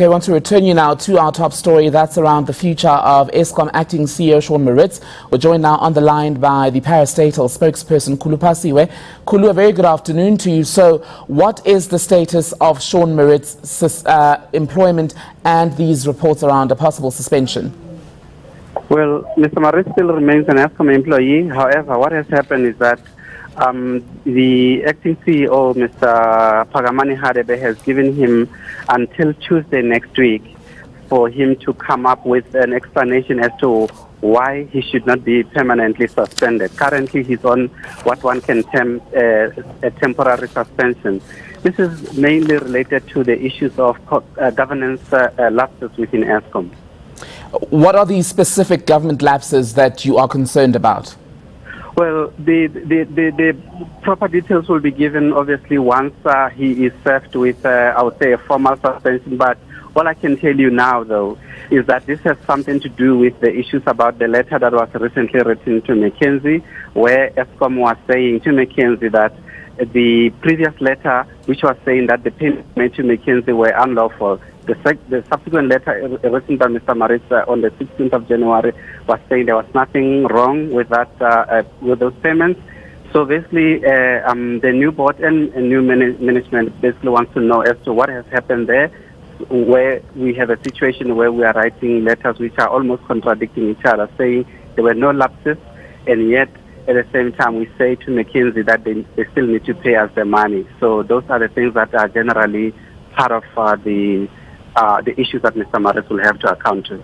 I want to return you now to our top story. That's around the future of Eskom acting CEO Sean Maritz. We're joined now on the line by the parastatal spokesperson Khulu Phasiwe. Khulu, a very good afternoon to you. So what is the status of Sean Maritz's employment and these reports around a possible suspension? Well, Mr. Maritz still remains an Eskom employee. However, what has happened is that the acting CEO, Mr. Pagamani Hadebe, has given him until Tuesday next week for him to come up with an explanation as to why he should not be permanently suspended. Currently, he's on what one can term a temporary suspension. This is mainly related to the issues of governance lapses within Eskom. What are the specific government lapses that you are concerned about? Well, the proper details will be given, obviously, once he is served with, I would say, a formal suspension. But all I can tell you now, though, is that this has something to do with the issues about the letter that was recently written to McKinsey, where Eskom was saying to McKinsey that the previous letter, which was saying that the payments made to McKinsey were unlawful, the subsequent letter written by Mr. Maritz on the 16th of January was saying there was nothing wrong with that, with those payments. So basically, the new board and new management basically wants to know as to what has happened there, where we have a situation where we are writing letters which are almost contradicting each other, saying there were no lapses, and yet at the same time we say to McKinsey that they still need to pay us the money. So those are the things that are generally part of the issues that Mr. Maritz will have to account to.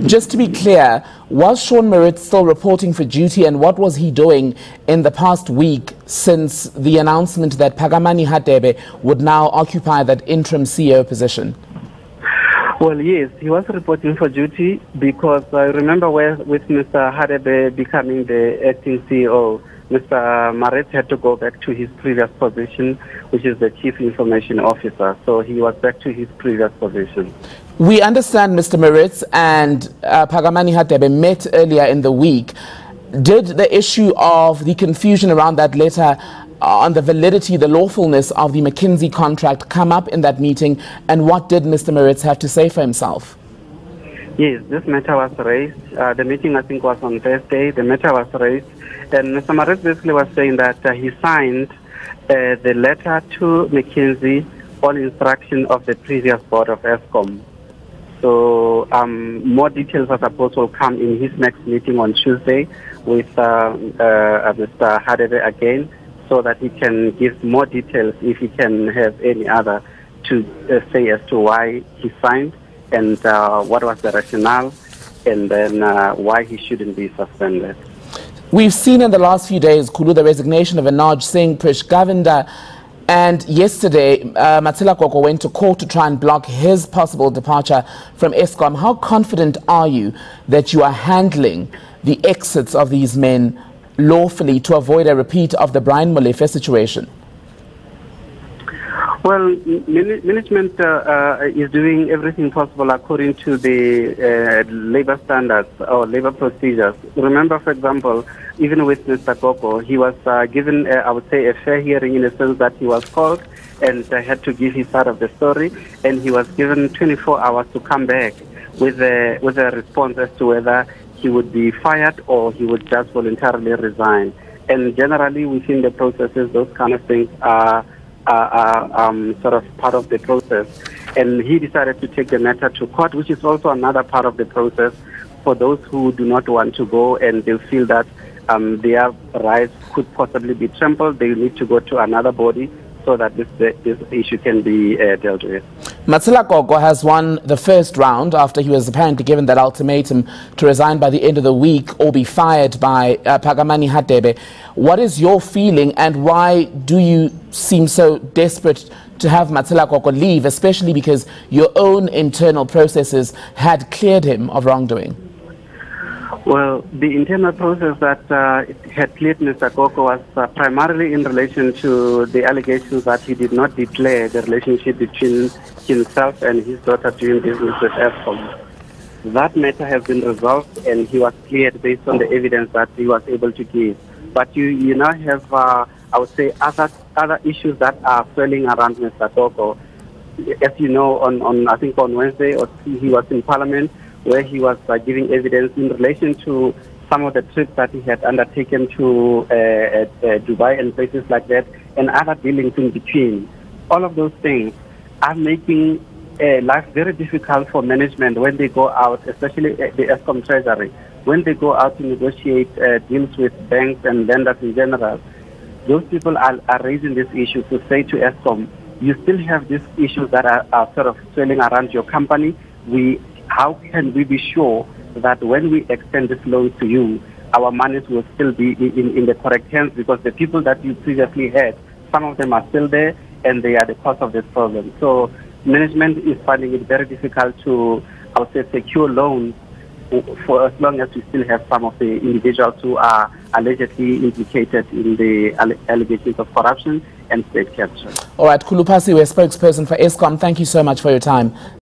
Just to be clear, was Sean Maritz still reporting for duty, and what was he doing in the past week since the announcement that Pagamani Hadebe would now occupy that interim CEO position? Well, yes, he was reporting for duty because I remember with Mr. Hadebe becoming the acting CEO, Mr. Maritz had to go back to his previous position, which is the Chief Information Officer. So he was back to his previous position. We understand Mr. Maritz and Pagamani Hadebe met earlier in the week. Did the issue of the confusion around that letter on the validity, the lawfulness of the McKinsey contract come up in that meeting, and what did Mr. Maritz have to say for himself? Yes, this matter was raised. The meeting, I think, was on Thursday. The matter was raised. And Mr. Maritz basically was saying that he signed the letter to McKinsey on instruction of the previous board of Eskom. So more details, I suppose, will come in his next meeting on Tuesday with Mr. Hadebe again, so that he can give more details if he can have any other to say as to why he signed and what was the rationale, and then why he shouldn't be suspended. We've seen in the last few days, Khulu, the resignation of Anaj Singh, Prish Govender, and yesterday, Matsila Koko went to court to try and block his possible departure from Eskom. How confident are you that you are handling the exits of these men lawfully to avoid a repeat of the Brian Molefe situation? Well, management is doing everything possible according to the labor standards or labor procedures. Remember, for example, even with Mr. Koko, he was given, I would say, a fair hearing in the sense that he was called and had to give his side of the story, and he was given 24 hours to come back with a response as to whether he would be fired or he would just voluntarily resign. And generally, within the processes, those kind of things are sort of part of the process. And he decided to take the matter to court, which is also another part of the process for those who do not want to go and they feel that their rights could possibly be trampled. They need to go to another body so that this issue can be dealt with. Matsila Koko has won the first round after he was apparently given that ultimatum to resign by the end of the week or be fired by Pagamani Hadebe. What is your feeling, and why do you seem so desperate to have Matsila Koko leave, especially because your own internal processes had cleared him of wrongdoing? Well, the internal process that had cleared Mr. Koko was primarily in relation to the allegations that he did not declare the relationship between himself and his daughter doing business with Eskom. That matter has been resolved, and he was cleared based on the evidence that he was able to give. But you now have, I would say, other issues that are swirling around Mr. Koko. as you know, on I think on Wednesday, or he was in Parliament where he was giving evidence in relation to some of the trips that he had undertaken to Dubai and places like that, and other dealings in between. All of those things are making life very difficult for management when they go out, especially the Eskom Treasury, when they go out to negotiate deals with banks and lenders in general. Those people are raising this issue to say to Eskom, you still have these issues that are sort of swirling around your company. How can we be sure that when we extend this loan to you, our monies will still be in the correct hands? Because the people that you previously had, some of them are still there, and they are the cause of this problem. So management is finding it very difficult to, I would say, secure loans for as long as we still have some of the individuals who are allegedly implicated in the allegations of corruption and state capture. All right, Khulu Phasiwe, spokesperson for Eskom, thank you so much for your time.